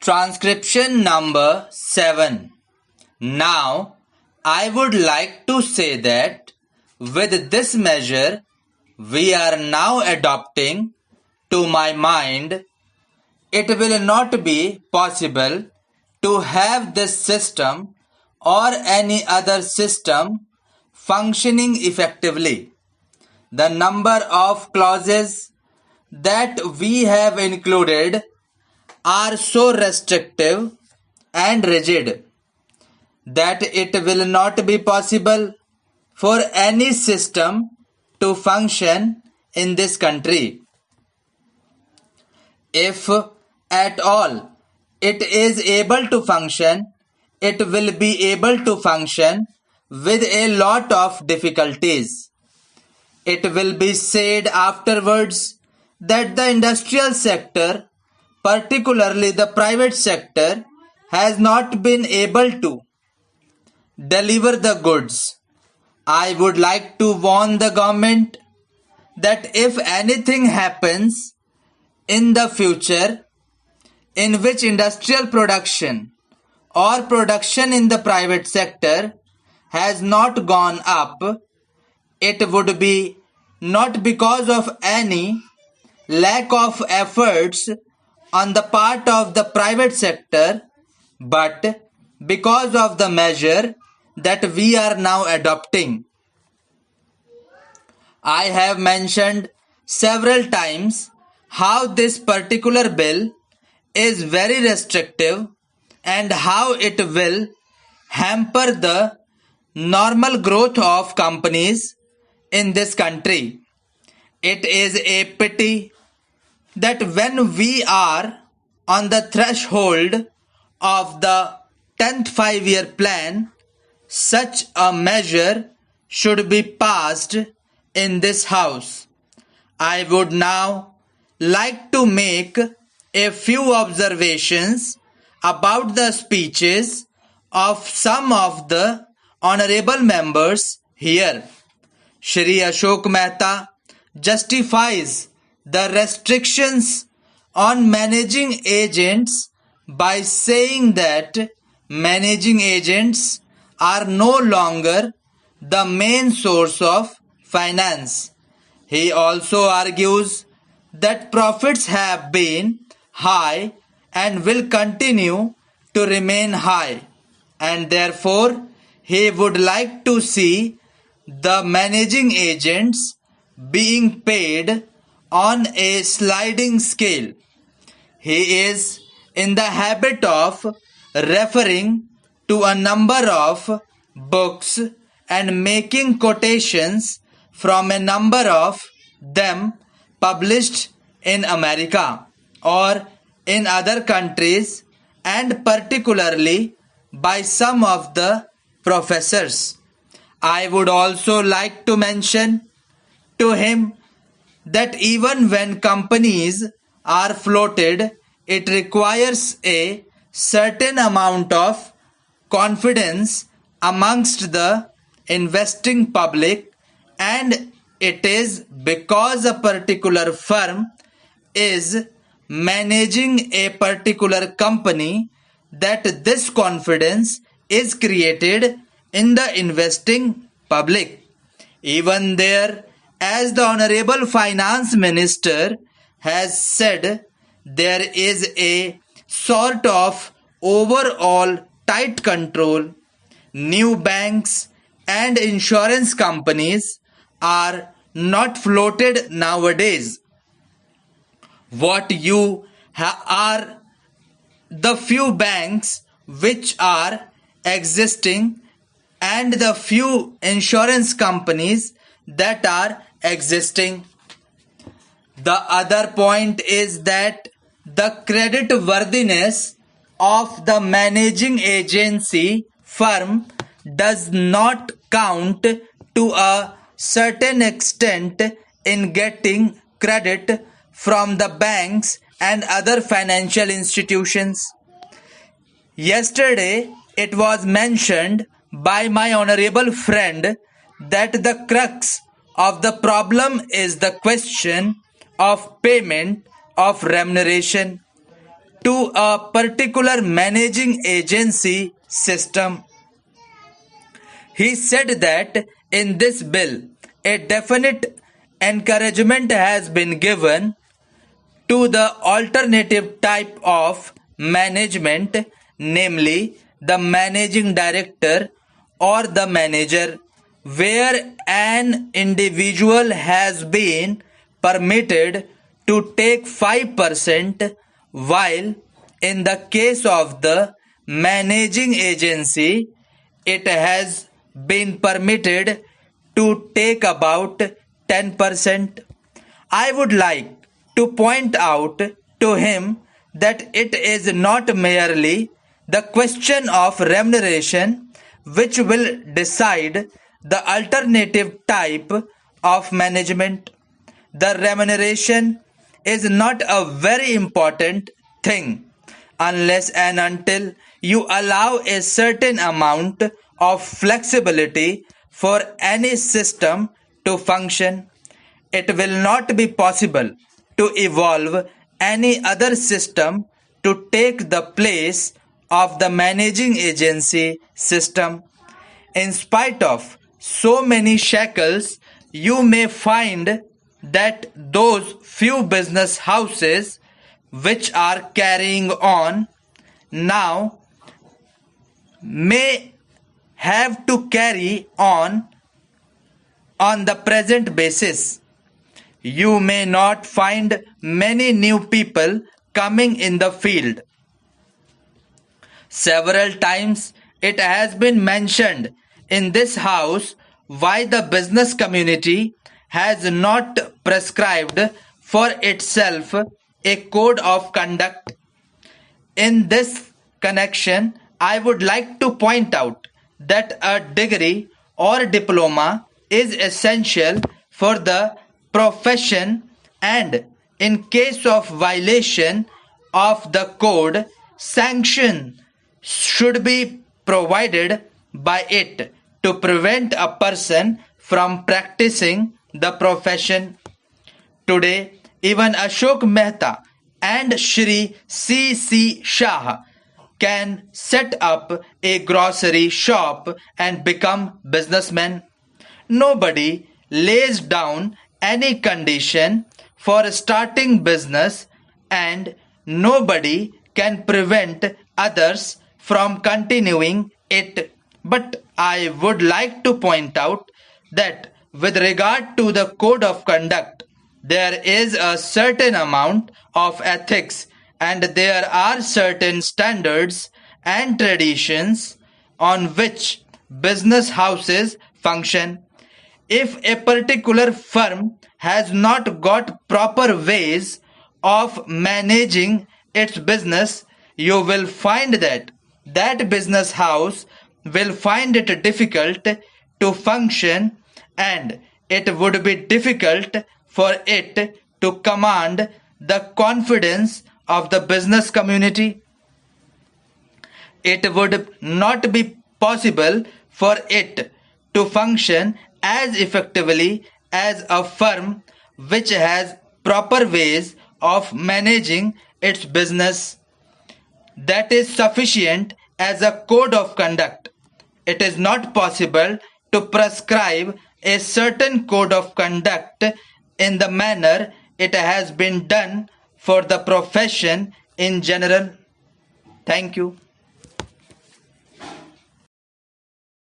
Transcription number 7. Now, I would like to say that with this measure we are now adopting, to my mind, it will not be possible to have this system or any other system functioning effectively. The number of clauses that we have included are so restrictive and rigid that it will not be possible for any system to function in this country. If at all it is able to function, it will be able to function with a lot of difficulties. It will be said afterwards that the industrial sector, particularly the private sector, has not been able to deliver the goods. I would like to warn the government that if anything happens in the future in which industrial production or production in the private sector has not gone up, it would be not because of any lack of efforts on the part of the private sector, but because of the measure that we are now adopting. I have mentioned several times how this particular bill is very restrictive and how it will hamper the normal growth of companies in this country. It is a pity that when we are on the threshold of the 10th 5-year plan, such a measure should be passed in this house. I would now like to make a few observations about the speeches of some of the honorable members here. Shri Ashok Mehta justifies the restrictions on managing agents by saying that managing agents are no longer the main source of finance. He also argues that profits have been high and will continue to remain high, and therefore he would like to see the managing agents being paid on a sliding scale. He is in the habit of referring to a number of books and making quotations from a number of them published in America or in other countries, and particularly by some of the professors. I would also like to mention to him that even when companies are floated, it requires a certain amount of confidence amongst the investing public, and it is because a particular firm is managing a particular company that this confidence is created in the investing public. Even there, as the Honorable Finance Minister has said, there is a sort of overall tight control. New banks and insurance companies are not floated nowadays. What you are the few banks which are existing and the few insurance companies that are existing. The other point is that the credit worthiness of the managing agency firm does not count to a certain extent in getting credit from the banks and other financial institutions. Yesterday, it was mentioned by my honorable friend that the crux of the problem is the question of payment of remuneration. to a particular managing agency system. He said that in this bill, a definite encouragement has been given to the alternative type of management, namely the managing director or the manager, where an individual has been permitted to take 5%, while in the case of the managing agency, it has been permitted to take about 10%. I would like to point out to him that it is not merely the question of remuneration which will decide the alternative type of management. The remuneration is not a very important thing unless and until you allow a certain amount of flexibility for any system to function. It will not be possible to evolve any other system to take the place of the managing agency system. In spite of so many shackles, you may find that those few business houses which are carrying on now may have to carry on the present basis. You may not find many new people coming in the field. Several times it has been mentioned in this house why the business community has not prescribed for itself a code of conduct. In this connection, I would like to point out that a degree or diploma is essential for the profession, and in case of violation of the code, sanction should be provided by it to prevent a person from practicing the profession. Today, even Ashok Mehta and Shri C.C. Shah can set up a grocery shop and become businessmen. Nobody lays down any condition for starting business, and nobody can prevent others from continuing it. But I would like to point out that with regard to the code of conduct, there is a certain amount of ethics and there are certain standards and traditions on which business houses function. If a particular firm has not got proper ways of managing its business, you will find that that business house will find it difficult to function, and it would be difficult for it to command the confidence of the business community. It would not be possible for it to function as effectively as a firm which has proper ways of managing its business. That is sufficient as a code of conduct. It is not possible to prescribe a certain code of conduct in the manner it has been done for the profession in general. Thank you.